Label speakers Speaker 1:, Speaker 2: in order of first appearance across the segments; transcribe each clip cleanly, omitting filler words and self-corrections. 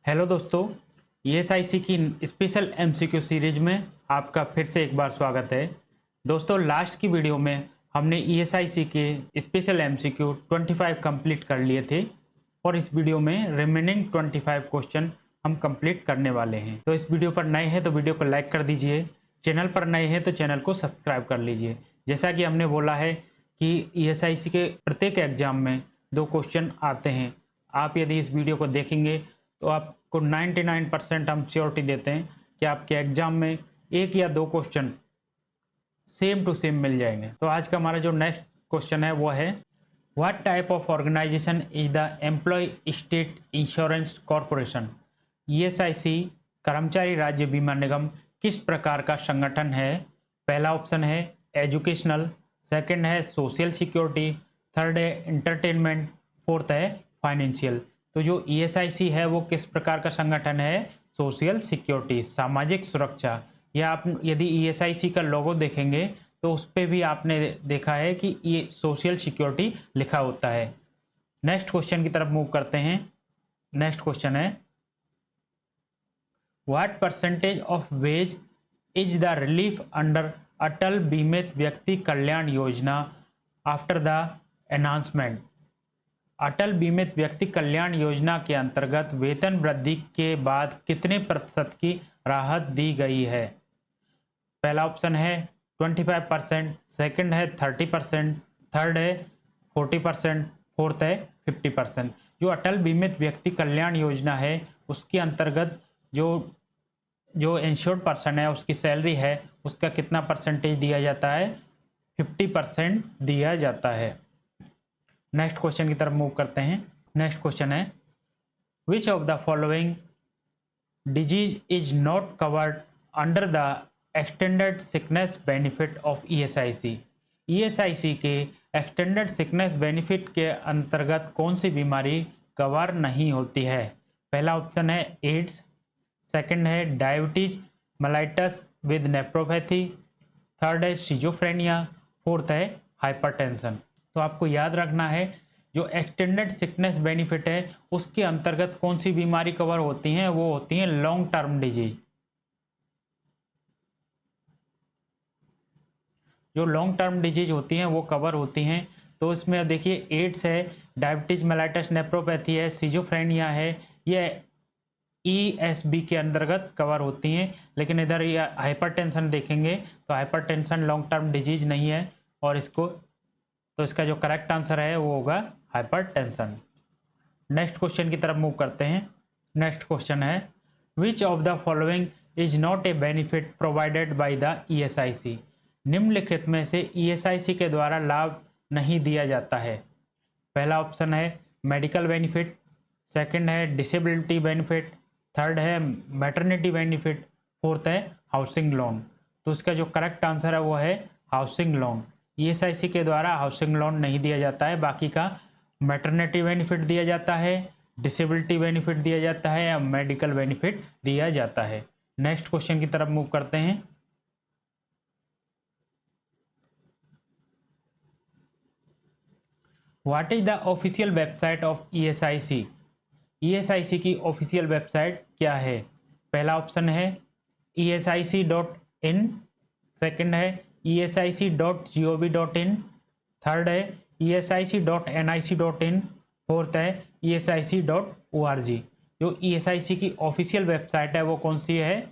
Speaker 1: Hello दोस्तों, ESIC की special MCQ series में आपका फिर से एक बार स्वागत है। दोस्तों, लास्ट की वीडियो में हमने ईएसआईसी के स्पेशल एमसीक्यू 25 कंप्लीट कर लिए थे और इस वीडियो में रिमेनिंग 25 क्वेश्चन हम कंप्लीट करने वाले हैं। तो इस वीडियो पर नए हैं तो वीडियो को लाइक कर दीजिए, चैनल पर नए हैं तो चैनल को सब्सक्राइब कर लीजिए। जैसा कि हमने बोला है कि ईएसआईसी के प्रत्येक एग्जाम में 2 क्वेश्चन आते हैं। आप यदि इस वीडियो को देखेंगे तो आपको 99% हम श्योरिटी देते हैं कि आपके एग्जाम में 1 या 2 क्वेश्चन सेम टू सेम मिल जाएंगे। तो आज का हमारा जो नेक्स्ट क्वेश्चन है वो है, what type of organization is the employee state insurance corporation. ESIC कर्मचारी राज्य बीमा निगम किस प्रकार का संगठन है? पहला ऑप्शन है एजुकेशनल, सेकंड है सोशल सिक्योरिटी, थर्ड है इंटरटेनमेंट, फोर्थ है फाइनेंशियल। तो जो ईएसआईसी है वो किस प्रकार का संगठन है? सोशल सिक्योरिटी, सामाजिक सुरक्षा। या आप यदि ईएसआईसी का लोगो देखेंगे तो उस पर भी आपने देखा है कि ये सोशल सिक्योरिटी लिखा होता है। नेक्स्ट क्वेश्चन की तरफ मूव करते हैं। नेक्स्ट क्वेश्चन है, what percentage of wage is the relief under Atal Bimit Vyakti Kalyan योजना आफ्टर द एनहांसमेंट। अटल बीमित व्यक्ति कल्याण योजना के अंतर्गत वेतन वृद्धि के बाद कितने प्रतिशत की राहत दी गई है? पहला ऑप्शन है 25%, सेकंड है 30%, थर्ड है 40%, फोर्थ है 50%। जो अटल बीमित व्यक्ति कल्याण योजना है उसके अंतर्गत जो जो इंश्योर्ड पर्सन है उसकी सैलरी है उसका कितना परसेंटेज दिया जाता है? 50% दिया जाता है। नेक्स्ट क्वेश्चन की तरफ मूव करते हैं। नेक्स्ट क्वेश्चन है, which of the following disease is not covered under the extended sickness benefit of ESIC. ESIC के एक्सटेंडेड सिकनेस बेनिफिट के अंतर्गत कौन सी बीमारी कवर नहीं होती है? पहला ऑप्शन है एड्स, सेकंड है diabetes mellitus with nephropathy, third है शिजोफ्रेनिया, फोर्थ है हाइपरटेंशन। तो आपको याद रखना है जो एक्सटेंडेड सिकनेस बेनिफिट है उसके अंतर्गत कौन सी बीमारी कवर होती हैं? वो होती हैं लॉन्ग टर्म डिजीज। जो लॉन्ग टर्म डिजीज होती हैं वो कवर होती हैं। तो इसमें देखिए एड्स है, डायबिटीज मेलाइटस नेफ्रोपैथी है, सिजोफ्रेनिया है, ये ईएसबी के अंतर्गत कवर होती हैं। लेकिन इधर ये हाइपरटेंशन देखेंगे तो हाइपरटेंशन लॉन्ग टर्म डिजीज नहीं है और तो इसका जो करेक्ट आंसर है वो होगा हाइपरटेंशन। नेक्स्ट क्वेश्चन की तरफ मूव करते हैं। नेक्स्ट क्वेश्चन है, which of the following is not a benefit provided by the ESIC. निम्नलिखित में से ईएसआईसी के द्वारा लाभ नहीं दिया जाता है। पहला ऑप्शन है मेडिकल बेनिफिट, सेकंड है डिसेबिलिटी बेनिफिट, थर्ड है मैटरनिटी बेनिफिट, फोर्थ है हाउसिंग लोन। तो इसका जो करेक्ट आंसर है वो है हाउसिंग लोन। ईएसआईसी के द्वारा हाउसिंग लोन नहीं दिया जाता है, बाकी का मैटरनिटी बेनिफिट दिया जाता है, डिसेबिलिटी बेनिफिट दिया जाता है या मेडिकल बेनिफिट दिया जाता है। नेक्स्ट क्वेश्चन की तरफ मूव करते हैं। What is the official website of ESIC. ESIC की ऑफिशियल वेबसाइट क्या है? पहला ऑप्शन है ESIC.in, सेकंड है ESIC.gov.in, थर्ड है ESIC.nic.in, फोर्थ है ESIC.org। जो ESIC की ऑफिशियल वेबसाइट है वो कौन सी है?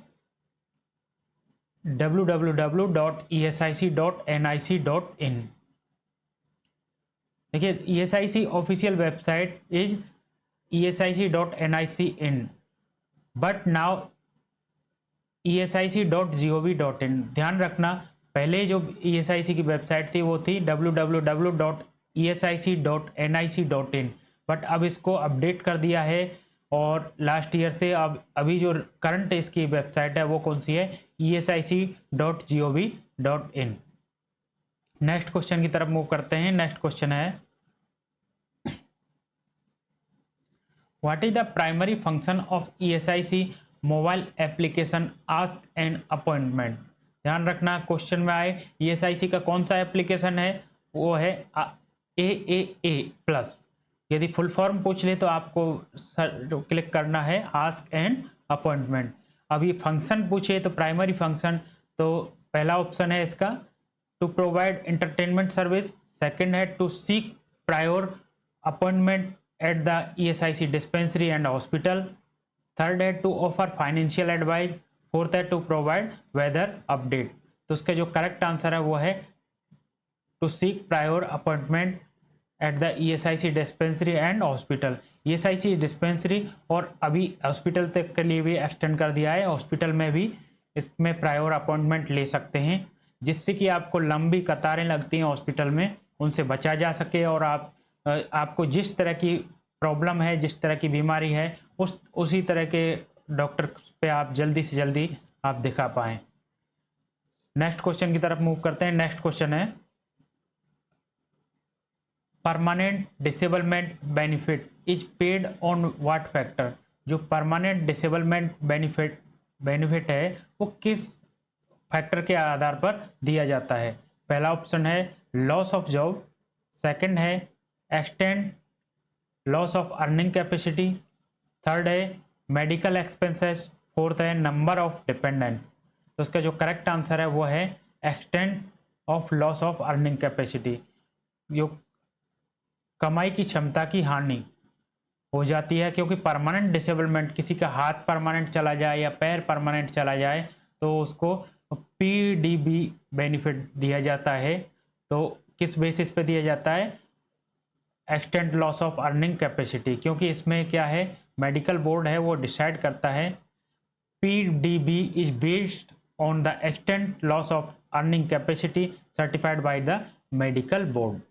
Speaker 1: www.esic.nic.in। देखिए ESIC official website is esic.nic.in but now esic.gov.in। ध्यान रखना पहले जो ESIC की वेबसाइट थी वो थी www.esic.nic.in, बट अब इसको अपडेट कर दिया है और लास्ट ईयर से अब अभी जो करंट इसकी वेबसाइट है वो कौन सी है? esic.gov.in। नेक्स्ट क्वेश्चन की तरफ मूव करते हैं। नेक्स्ट क्वेश्चन है, what is the primary function of ESIC mobile application ask an appointment. ध्यान रखना क्वेश्चन में आए ESIC का कौन सा एप्लीकेशन है? वो है AAA प्लस। यदि फुल फॉर्म पूछ ले तो आपको क्लिक करना है आस्क एन अपॉइंटमेंट। अभी फंक्शन पूछे तो प्राइमरी फंक्शन, तो पहला ऑप्शन है इसका to provide entertainment service, second है to seek prior appointment at the ESIC dispensary and hospital, third है to offer financial advice, fourth है टू प्रोवाइड वेदर अपडेट। तो उसका जो करेक्ट आंसर है वो है to seek prior appointment at the ESIC dispensary and hospital. ESIC dispensary और अभी हॉस्पिटल तक के लिए भी एक्सटेंड कर दिया है, हॉस्पिटल में भी इसमें प्रायोर अपॉइंटमेंट ले सकते हैं, जिससे कि आपको लंबी कतारें लगती हैं हॉस्पिटल में उनसे बचा जा सके, और आपको जिस तरह की प्रॉब्लम है, जिस तरह की बीमारी है, उसी तरह के डॉक्टर पे आप जल्दी से जल्दी आप दिखा पाएँ। नेक्स्ट क्वेश्चन की तरफ मूव करते हैं। नेक्स्ट क्वेश्चन है permanent disablement benefit is paid on what factor. जो परमानेंट डिसेबलमेंट बेनिफिट है वो किस फैक्टर के आधार पर दिया जाता है। पहला ऑप्शन है लॉस ऑफ जॉब, सेकंड है extend loss of earning capacity, third है मेडिकल एक्सपेंसेस, फोर्थ है नंबर ऑफ डिपेंडेंट्स। तो इसका जो करेक्ट आंसर है वो है extend of loss of earning capacity. जो कमाई की क्षमता की हानि हो जाती है, क्योंकि परमानेंट डिसेबलमेंट, किसी का हाथ परमानेंट चला जाए या पैर परमानेंट चला जाए तो उसको पीडीबी बेनिफिट दिया जाता है। तो किस बेसिस पे दिया जाता है? Extend loss of earning capacity, क्योंकि इसमें क्या है, मेडिकल बोर्ड है वो डिसाइड करता है। PDB is based on the extent loss of earning capacity certified by the medical board.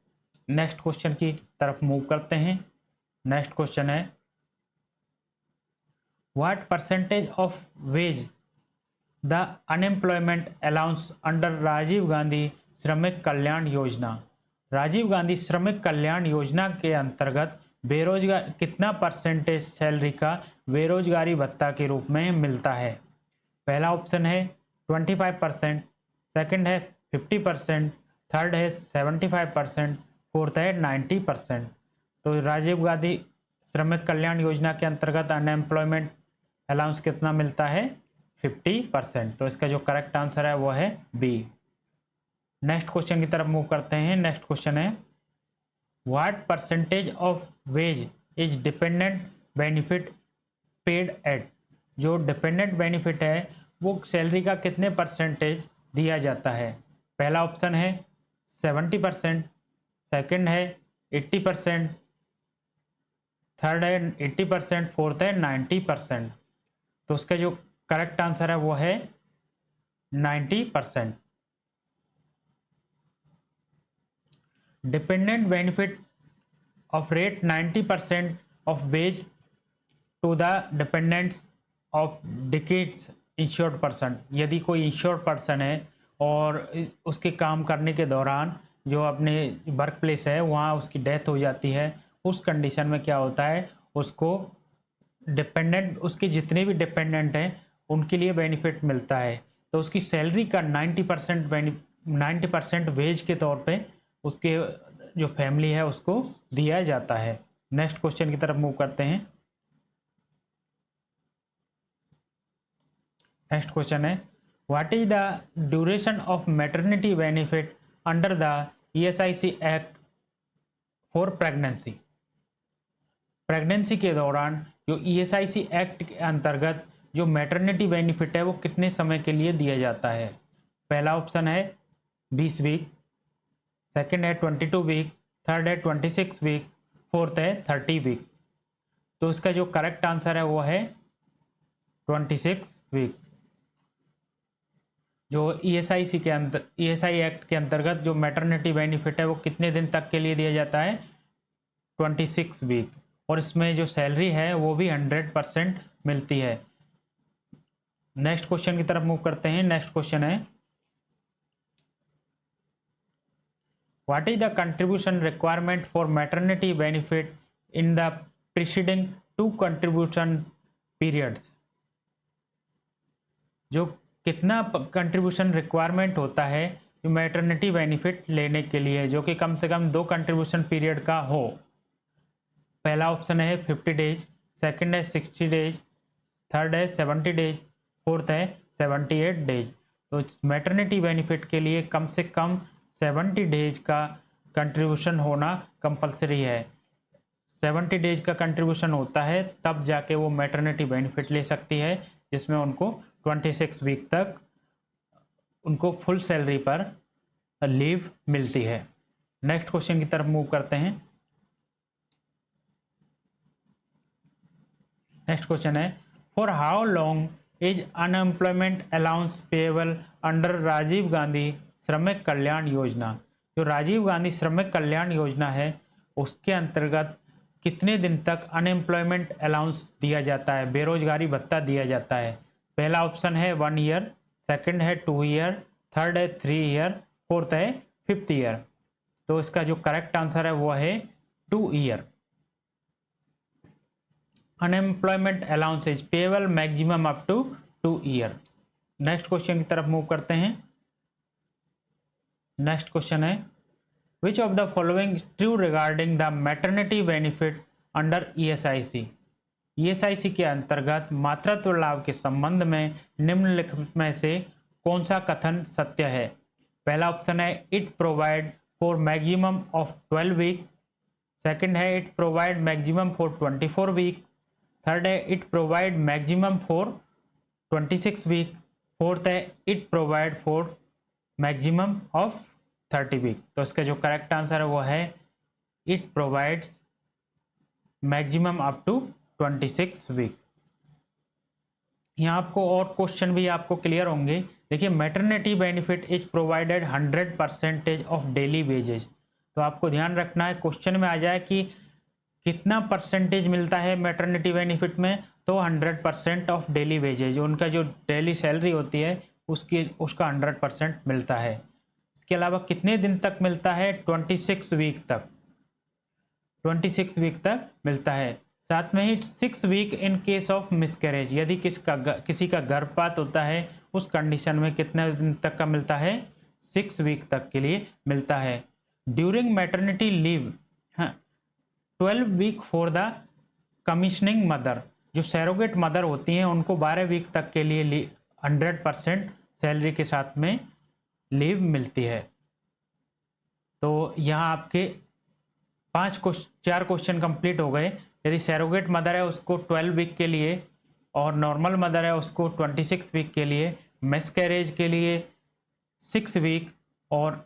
Speaker 1: Next question की तरफ मूव करते हैं। नेक्स्ट क्वेश्चन है what percentage of wage the unemployment allowance under Rajiv Gandhi Shramik Kalyan योजना। राजीव गांधी श्रमिक कल्याण योजना के अंतर्गत बेरोजगार कितना परसेंटेज सैलरी का बेरोजगारी भत्ता के रूप में मिलता है। पहला ऑप्शन है 25%, सेकंड है 50%, थर्ड है 75%, फोर्थ है 90%। तो राजीव गांधी श्रमिक कल्याण योजना के अंतर्गत अनएम्प्लॉयमेंट अलाउंस कितना मिलता है? 50%। तो इसका जो करेक्ट आंसर है वो है बी। नेक्स्ट क्वेश्चन की तरफ मूव करते हैं। नेक्स्ट क्वेश्चन है what percentage of wage is dependent benefit paid at. जो डिपेंडेंट बेनिफिट है वो सैलरी का कितने परसेंटेज दिया जाता है। पहला ऑप्शन है 70%, सेकंड है 80%, थर्ड है 80%, फोर्थ है 90%। तो उसका जो करेक्ट आंसर है वो है 90%। Dependent benefit of rate 90% of wage to the dependents of deceased insured person. यदि कोई इंश्योर्ड पर्सन है और उसके काम करने के दौरान जो अपने वर्क प्लेस है वहाँ उसकी डेथ हो जाती है, उस कंडीशन में क्या होता है, उसको डिपेंडेंट, उसके जितने भी डिपेंडेंट हैं उनके लिए बेनिफिट मिलता है। तो उसकी सैलरी का 90% वेज के तौर पे उसके जो फैमिली है उसको दिया जाता है। नेक्स्ट क्वेश्चन की तरफ मूव करते हैं। नेक्स्ट क्वेश्चन है what is the duration of maternity benefit under the ESIC act for pregnancy. Pregnancy के दौरान जो ईएसआईसी एक्ट के अंतर्गत जो मैटरनिटी बेनिफिट है वो कितने समय के लिए दिया जाता है। पहला ऑप्शन है 20 वीक, सेकंड है 22 वीक, थर्ड है 26 वीक, फोर्थ है 30 वीक। तो इसका जो करेक्ट आंसर है वो है 26 वीक। जो ईएसआईसी के अंदर ईएसआई एक्ट के अंतर्गत जो मैटरनिटी बेनिफिट है वो कितने दिन तक के लिए दिया जाता है? 26 वीक। और इसमें जो सैलरी है वो भी 100% मिलती है। नेक्स्ट क्वेश्चन की तरफ मूव करते हैं। नेक्स्ट क्वेश्चन है what is the contribution requirement for maternity benefit in the preceding 2 contribution periods. जो कितना कंट्रीब्यूशन रिक्वायरमेंट होता है जो मैटरनिटी बेनिफिट लेने के लिए, जो कि कम से कम 2 कंट्रीब्यूशन पीरियड का हो। पहला ऑप्शन है 50 डेज, सेकंड है 60 डेज, थर्ड है 70 डेज, फोर्थ है 78 डेज। तो मैटरनिटी बेनिफिट के लिए कम से कम 70 डेज का कंट्रीब्यूशन होना कंपलसरी है। 70 डेज का कंट्रीब्यूशन होता है तब जाके वो मैटरनिटी बेनिफिट ले सकती है, जिसमें उनको 26 वीक तक उनको फुल सैलरी पर लीव मिलती है। नेक्स्ट क्वेश्चन की तरफ मूव करते हैं। नेक्स्ट क्वेश्चन है, for how long is unemployment allowance payable under Rajiv Gandhi Shramik Kalyan योजना। जो राजीव गांधी श्रमिक कल्याण योजना है उसके अंतर्गत कितने दिन तक अनएम्प्लॉयमेंट अलाउंस दिया जाता है, बेरोजगारी भत्ता दिया जाता है। पहला ऑप्शन है 1 ईयर, सेकंड है 2 ईयर, थर्ड है 3 ईयर, फोर्थ है 5th ईयर। तो इसका जो करेक्ट आंसर है वो है 2 year. Unemployment allowance is payable maximum up to 2 year. Next question की तरफ मूव करते हैं। नेक्स्ट क्वेश्चन है, which of the following true regarding the maternity benefit under ESIC. ESIC के अंतर्गत मातृत्व लाभ के संबंध में निम्नलिखित में से कौन सा कथन सत्य है। पहला ऑप्शन है it provide for maximum of 12 week, second है it provide maximum for 24 week, third है it provide maximum for 26 week, fourth है it provide for maximum of 30 week. तो इसका जो करेक्ट आंसर है वो है it provides maximum up to 26 week. यहाँ आपको और क्वेश्चन भी आपको क्लियर होंगे। देखिए, maternity benefit is provided 100% of daily wages. तो आपको ध्यान रखना है, क्वेश्चन में आ जाए कि कितना परसेंटेज मिलता है मैटरनिटी बेनिफिट में, तो 100% ऑफ डेली वेजेज, उनका जो डेली सैलरी होती है उसका 100% मिलता है। इसके अलावा कितने दिन तक मिलता है, 26 वीक तक, 26 वीक तक मिलता है। साथ में ही 6 week in case of miscarriage, यदि किसी का गर्भपात होता है उस कंडीशन में कितने दिन तक का मिलता है, 6 वीक तक के लिए मिलता है। During maternity leave 12 week for the commissioning mother, जो सैरोगेट मदर होती हैं उनको 12 वीक तक के लिए 100% सैलरी के साथ में लीव मिलती है। तो यहाँ आपके 4 क्वेश्चन कंप्लीट हो गए। यदि सैरोगेट मदर है उसको 12 वीक के लिए, और नॉर्मल मदर है उसको 26 वीक के लिए, मिसकैरेज के लिए 6 वीक, और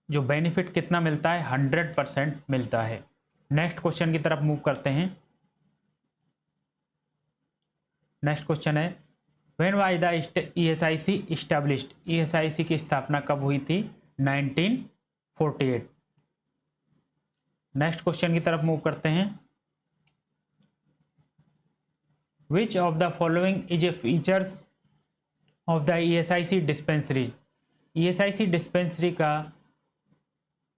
Speaker 1: जो बेनिफिट कितना मिलता है, 100% मिलता है। नेक्स्ट क्वेश्चन की तरफ मूव करते हैं। नेक्स्ट क्वेश्चन है, when was the ESIC established. ESIC की स्थापना कब हुई थी, 1948। नेक्स्ट क्वेश्चन की तरफ मूव करते हैं। Which of the following is a features of the ESIC dispensary. ESIC dispensary का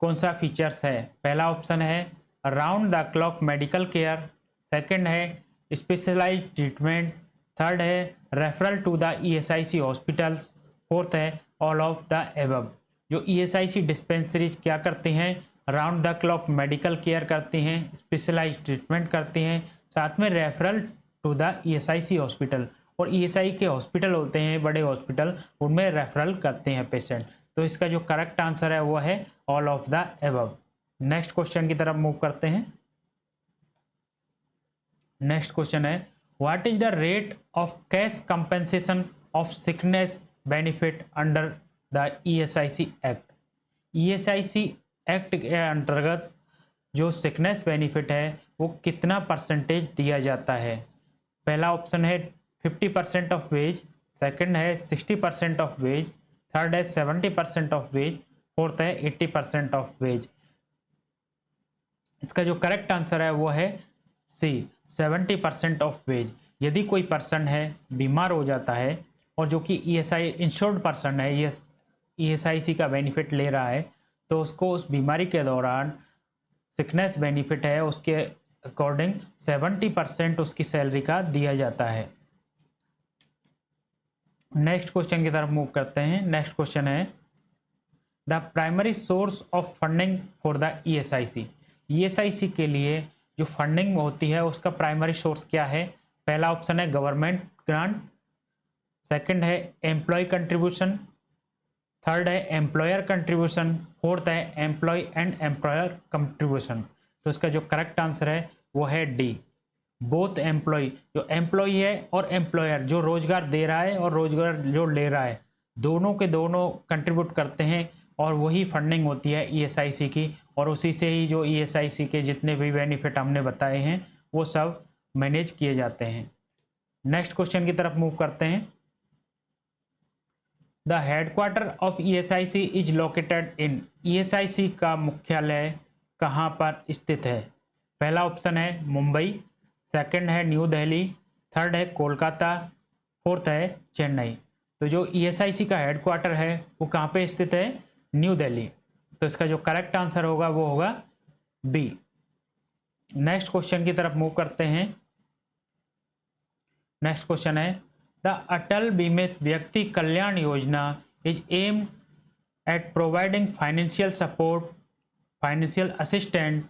Speaker 1: कौन सा फीचर्स है। पहला ऑप्शन है round the clock medical care, second है स्पेशलाइज्ड ट्रीटमेंट, थर्ड है referral to the ESIC hospitals, fourth है ऑल ऑफ द एबव। जो ईएसआईसी डिस्पेंसरीज क्या करती हैं, round the clock medical care करती हैं, स्पेशलाइज्ड ट्रीटमेंट करती हैं, साथ में referral to the ESIC hospital, और ईएसआई के हॉस्पिटल होते हैं बड़े हॉस्पिटल, उनमें रेफरल करते हैं पेशेंट। तो इसका जो करेक्ट आंसर है वो है all of the above. Next question की तरफ मूव करते हैं। नेक्स्ट क्वेश्चन है, what is the rate of cash compensation of sickness benefit under the ESIC act. ESIC act के अंतर्गत जो सिकनेस बेनिफिट है वो कितना परसेंटेज दिया जाता है। पहला ऑप्शन है 50% ऑफ वेज, सेकंड है 60% ऑफ वेज, थर्ड है 70% ऑफ वेज, फोर्थ है 80% ऑफ वेज। इसका जो करेक्ट आंसर है वो है सी, 70% ऑफ वेज। यदि कोई पर्सन है बीमार हो जाता है और जो कि ईएसआई इंश्योर्ड पर्सन है, ये ईएसआईसी का बेनिफिट ले रहा है, तो उसको उस बीमारी के दौरान सिकनेस बेनिफिट है उसके अकॉर्डिंग 70% उसकी सैलरी का दिया जाता है। नेक्स्ट क्वेश्चन की तरफ मूव करते हैं। नेक्स्ट क्वेश्चन है, the primary source of funding for the ESIC. ESIC के लिए जो फंडिंग होती है उसका प्राइमरी सोर्स क्या है? पहला ऑप्शन है गवर्नमेंट ग्रांट, सेकंड है एम्प्लॉय कंट्रीब्यूशन, थर्ड है एम्प्लॉयर कंट्रीब्यूशन, फोर्थ है एम्प्लॉय एंड एम्प्लॉयर कंट्रीब्यूशन। तो इसका जो करेक्ट आंसर है वो है डी, बोथ एम्प्लॉय। जो एम्प्लॉय है और एम्प्लॉयर, जो रोजगार दे रहा है और रोजगार जो ले रहा है, दोनों के दोनों कंट्रीब्यूट करते हैं और वही फंडिंग होती है ईएसआईसी की, और उसी से ही जो ईएसआईसी के जितने भी बेनिफिट हमने बताए हैं वो सब मैनेज किए जाते हैं। नेक्स्ट क्वेश्चन की तरफ मूव करते हैं। The headquarter of ESIC is located in, ESIC का मुख्यालय कहाँ पर स्थित है? पहला ऑप्शन है मुंबई, सेकंड है न्यू दिल्ली, थर्ड है कोलकाता, फोर्थ है चेन्नई। तो जो ईएसआईसी का हेडक्वार्टर है वो कहाँ पे स्थित है? न्यू दिल्ली। तो इसका जो करेक्ट आंसर होगा वो होगा बी। नेक्स्ट क्वेश्चन की तरफ मूव करते हैं। नेक्स्ट क्वेश्चन है the Atal Bimit Vyakti Kalyan Yojana is aim at providing financial support, financial assistant.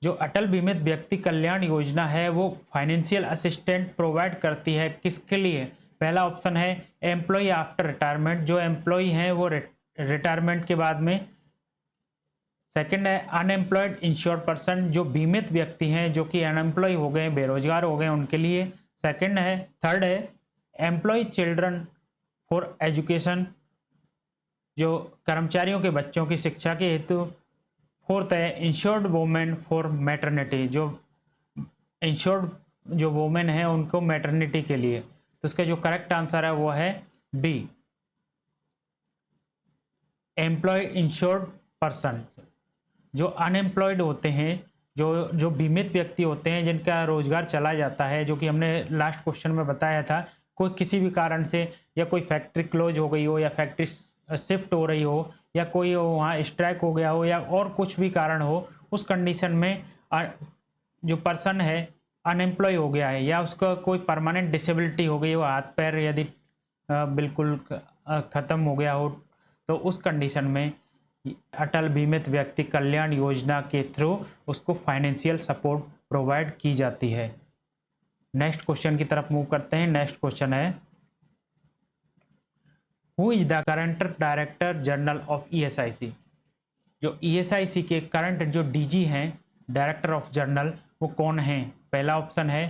Speaker 1: जो अटल बीमित व्यक्ति कल्याण योजना है वो फाइनेंशियल असिस्टेंट प्रोवाइड करती है किसके लिए? पहला ऑप्शन है एम्प्लॉय आफ्टर रिटायरमेंट, जो एम्प्लॉय हैं वो रिटायरमेंट के बाद में। सेकंड है अनएम्प्लॉयड इंश्योर्ड पर्सन, जो बीमित व्यक्ति हैं जो कि अनएम्प्लॉय हो गए, बेरोजगार हो गए, उनके लिए। सेकंड है, थर्ड है एम्प्लॉय चिल्ड्रन फॉर एजुकेशन, जो कर्मचारियों के बच्चों की शिक्षा के हेतु। फोर्थ है इंश्योर्ड वुमेन फॉर मैटरनिटी, जो इंश्योर्ड जो वुमेन है उनको मैटरनिटी के लिए। तो इसका जो करेक्ट आंसर है वो है बी, एम्प्लॉय इंश्योर्ड पर्सन। जो अनएम्प्लॉयड होते हैं, जो जो बीमित व्यक्ति होते हैं जिनका रोजगार चला जाता है, जो कि हमने लास्ट क्वेश्चन में बताया था, कोई किसी भी कारण से, या कोई फैक्ट्री क्लोज हो गई हो, या फैक्ट्री शिफ्ट हो रही हो, या कोई वहाँ स्ट्राइक हो गया हो, या और कुछ भी कारण हो, उस कंडीशन में जो पर्सन है अनएम्प्लॉय हो गया है, या उसका कोई परमानेंट डिसेबिलिटी हो गई हो, हाथ पैर यदि बिल्कुल ख़त्म हो गया हो, तो उस कंडीशन में अटल बीमित व्यक्ति कल्याण योजना के थ्रू उसको फाइनेंशियल सपोर्ट प्रोवाइड की जाती है। नेक्स्ट क्वेश्चन की तरफ मूव करते हैं। नेक्स्ट क्वेश्चन है who is the current director general of ESIC. जो ईएसआईसी के करंट जो डीजी हैं, डायरेक्टर ऑफ जनरल, वो कौन हैं? पहला ऑप्शन है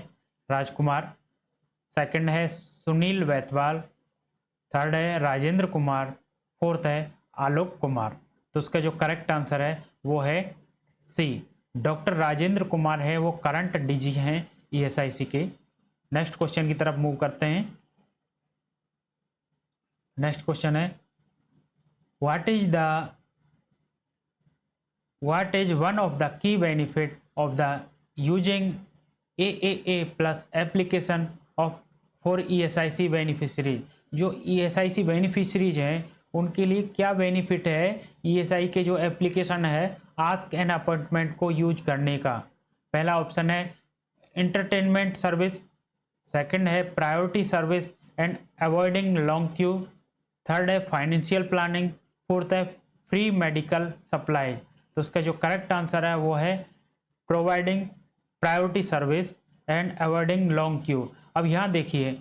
Speaker 1: राजकुमार, सेकंड है सुनील वैथवाल, थर्ड है राजेंद्र कुमार, फोर्थ है आलोक कुमार। तो उसका जो करेक्ट आंसर है वो है सी, डॉक्टर राजेंद्र कुमार है वो करंट डीजी हैं ईएसआईसी के। नेक्स्ट क्वेश्चन की तरफ मूव करते हैं। नेक्स्ट क्वेश्चन है what is one of the key benefit of the using AAA plus application of for ESIC beneficiaries. जो ईएसआईसी बेनिफिशरीज हैं उनके लिए क्या बेनिफिट है ईएसआई के जो एप्लीकेशन है आस्क एन अपॉइंटमेंट को यूज करने का? पहला ऑप्शन है इंटरटेनमेंट सर्विस, सेकंड है priority service and avoiding long Q, third है फाइनेंशियल प्लानिंग, फोर्थ है फ्री मेडिकल सप्लाई। तो उसका जो करेक्ट आंसर है वो है providing priority service and avoiding long Q. अब यहाँ देखिए,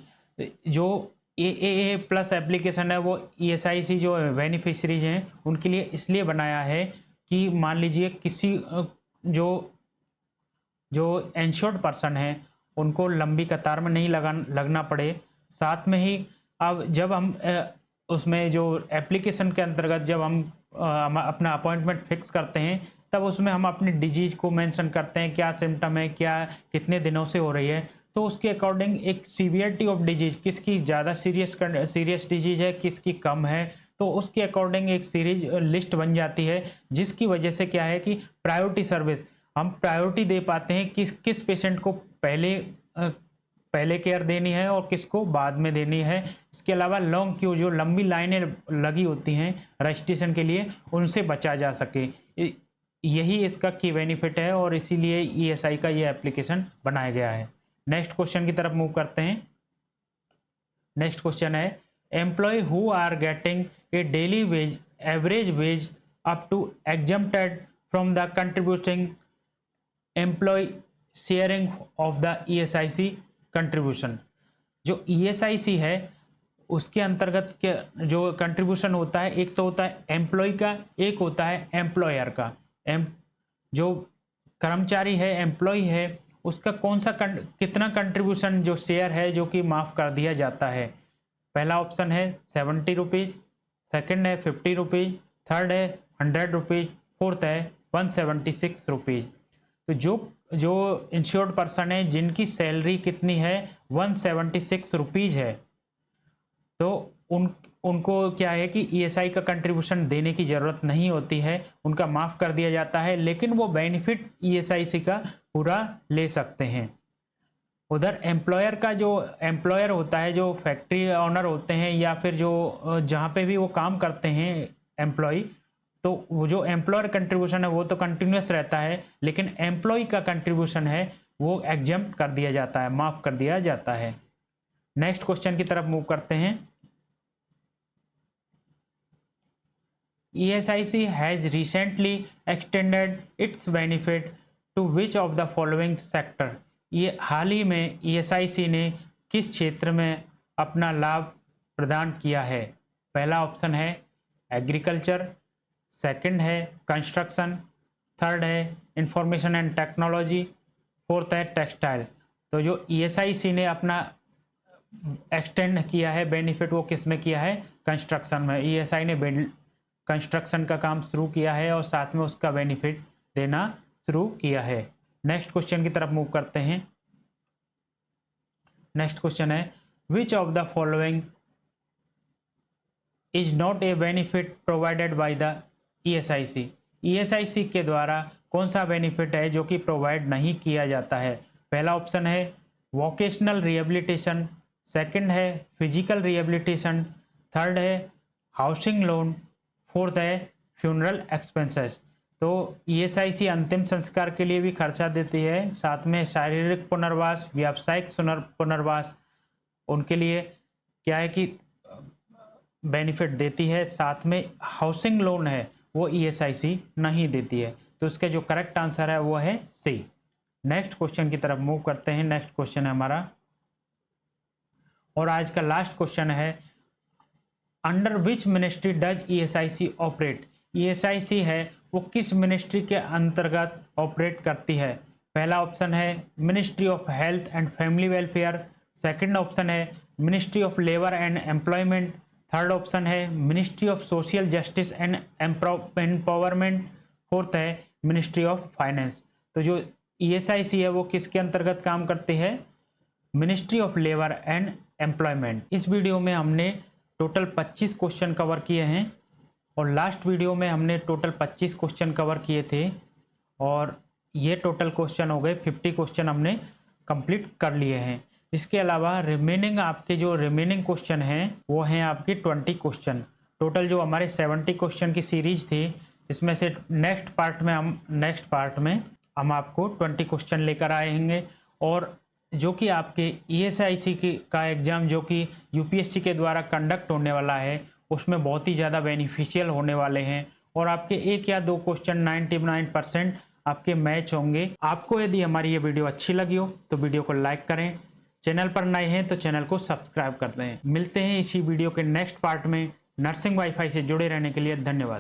Speaker 1: जो AAA प्लस एप्लीकेशन है वो ईएसआईसी जो बेनिफिशरीज हैं उनके लिए इसलिए बनाया है कि मान लीजिए किसी जो जो इंश्योर्ड पर्सन है उनको लंबी कतार में नहीं लगना पड़े। साथ में ही अब जब हम उसमें जो एप्लीकेशन के अंतर्गत जब हम अपना अपॉइंटमेंट फिक्स करते हैं, तब उसमें हम अपनी डिजीज को मेंशन करते हैं, क्या सिम्टम है, क्या कितने दिनों से हो रही है, तो उसके अकॉर्डिंग एक सीवियरिटी ऑफ डिजीज, किसकी ज़्यादा सीरियस डिजीज है, किसकी कम है, तो उसके अकॉर्डिंग एक सीरीज लिस्ट बन जाती है, जिसकी वजह से क्या है कि प्रायोरिटी सर्विस हम प्रायोरिटी दे पाते हैं कि किस पेशेंट को पहले केयर देनी है और किसको बाद में देनी है। इसके अलावा लॉन्ग क्यू, जो लंबी लाइनें लगी होती हैं रजिस्ट्रेशन के लिए, उनसे बचा जा सके। यही इसका की बेनिफिट है और इसीलिए ईएसआई का ये एप्लीकेशन बनाया गया है। नेक्स्ट क्वेश्चन की तरफ मूव करते हैं। नेक्स्ट क्वेश्चन है employee who are getting a daily wage average wage up to exempted from the contributing employee sharing of the ESIC contribution। जो ESIC है उसके अंतर्गत के जो कंट्रीब्यूशन होता है, एक तो होता है एम्प्लॉय का, एक होता है एम्प्लॉयर का। जो कर्मचारी है, एम्प्लॉय है, उसका कौन सा कितना कंट्रीब्यूशन जो शेयर है जो कि माफ़ कर दिया जाता है। पहला ऑप्शन है 70 रुपीज़, सेकेंड है 50 रुपीज़, थर्ड है 100 रुपीज़, फोर्थ है 176 रुपीज़। तो जो इंश्योर्ड पर्सन है जिनकी सैलरी कितनी है 176 रुपीज़ है, तो उनको क्या है कि ईएसआई का कंट्रीब्यूशन देने की ज़रूरत नहीं होती है, उनका माफ़ कर दिया जाता है, लेकिन वो बेनिफिट ईएसआईसी का पूरा ले सकते हैं। उधर एम्प्लॉयर का जो एम्प्लॉयर होता है, जो फैक्ट्री ऑनर होते हैं या फिर जो जहाँ पे भी वो काम करते हैं एम्प्लॉय, तो वो जो एम्प्लॉयर कंट्रीब्यूशन है वो तो कंटिन्यूस रहता है, लेकिन एम्प्लॉय का कंट्रीब्यूशन है वो एग्जम्प्ट कर दिया जाता है, माफ़ कर दिया जाता है। नेक्स्ट क्वेश्चन की तरफ मूव करते हैं। ESIC has recently extended its benefit to which of the following sector? ये हाल ही में ESIC ने किस क्षेत्र में अपना लाभ प्रदान किया है? पहला ऑप्शन है एग्रीकल्चर, सेकंड है कंस्ट्रक्शन, थर्ड है इंफॉर्मेशन एंड टेक्नोलॉजी, फोर्थ है टेक्सटाइल। तो जो ESIC ने अपना एक्सटेंड किया है बेनिफिट, वो किस में किया है? कंस्ट्रक्शन में। ESI ने कंस्ट्रक्शन का काम शुरू किया है और साथ में उसका बेनिफिट देना शुरू किया है। नेक्स्ट क्वेश्चन की तरफ मूव करते हैं। नेक्स्ट क्वेश्चन है which of the following is not a benefit provided by the ESIC? ESIC के द्वारा कौन सा बेनिफिट है जो कि प्रोवाइड नहीं किया जाता है? पहला ऑप्शन है वोकेशनल रिहेबिलिटेशन, सेकंड है फिजिकल रिहेबिलिटेशन, थर्ड है हाउसिंग लोन, फोर्थ है फ्यूनरल एक्सपेंसेस। तो ESIC अंतिम संस्कार के लिए भी खर्चा देती है, साथ में शारीरिक पुनर्वास, व्यावसायिक पुनर्वास, उनके लिए क्या है कि बेनिफिट देती है, साथ में हाउसिंग लोन है वो ESIC नहीं देती है। तो उसके जो करेक्ट आंसर है वो है सी। नेक्स्ट क्वेश्चन की तरफ मूव करते हैं। नेक्स्ट क्वेश्चन है हमारा और आज का लास्ट क्वेश्चन है under which ministry does ESIC operate? ESIC है वो किस मिनिस्ट्री के अंतर्गत ऑपरेट करती है? पहला ऑप्शन है ministry of health and family welfare, second option है ministry of labour and employment, third option है ministry of social justice and empowerment, fourth है मिनिस्ट्री ऑफ फाइनेंस। तो जो ESIC है वो किसके अंतर्गत काम करती है? Ministry of labour and employment. इस वीडियो में हमने टोटल 25 क्वेश्चन कवर किए हैं और लास्ट वीडियो में हमने टोटल 25 क्वेश्चन कवर किए थे और ये टोटल क्वेश्चन हो गए 50 क्वेश्चन हमने कंप्लीट कर लिए हैं। इसके अलावा रिमेनिंग आपके जो रिमेनिंग क्वेश्चन हैं वो हैं आपके 20 क्वेश्चन। टोटल जो हमारे 70 क्वेश्चन की सीरीज थी, इसमें से नेक्स्ट पार्ट में हम आपको 20 क्वेश्चन लेकर आएंगे और जो कि आपके ESIC का एग्ज़ाम जो कि UPSC के द्वारा कंडक्ट होने वाला है उसमें बहुत ही ज़्यादा बेनिफिशियल होने वाले हैं और आपके एक या दो क्वेश्चन 99% आपके मैच होंगे। आपको यदि हमारी ये वीडियो अच्छी लगी हो तो वीडियो को लाइक करें, चैनल पर नए हैं तो चैनल को सब्सक्राइब कर दें। मिलते हैं इसी वीडियो के नेक्स्ट पार्ट में। नर्सिंग वाईफाई से जुड़े रहने के लिए धन्यवाद।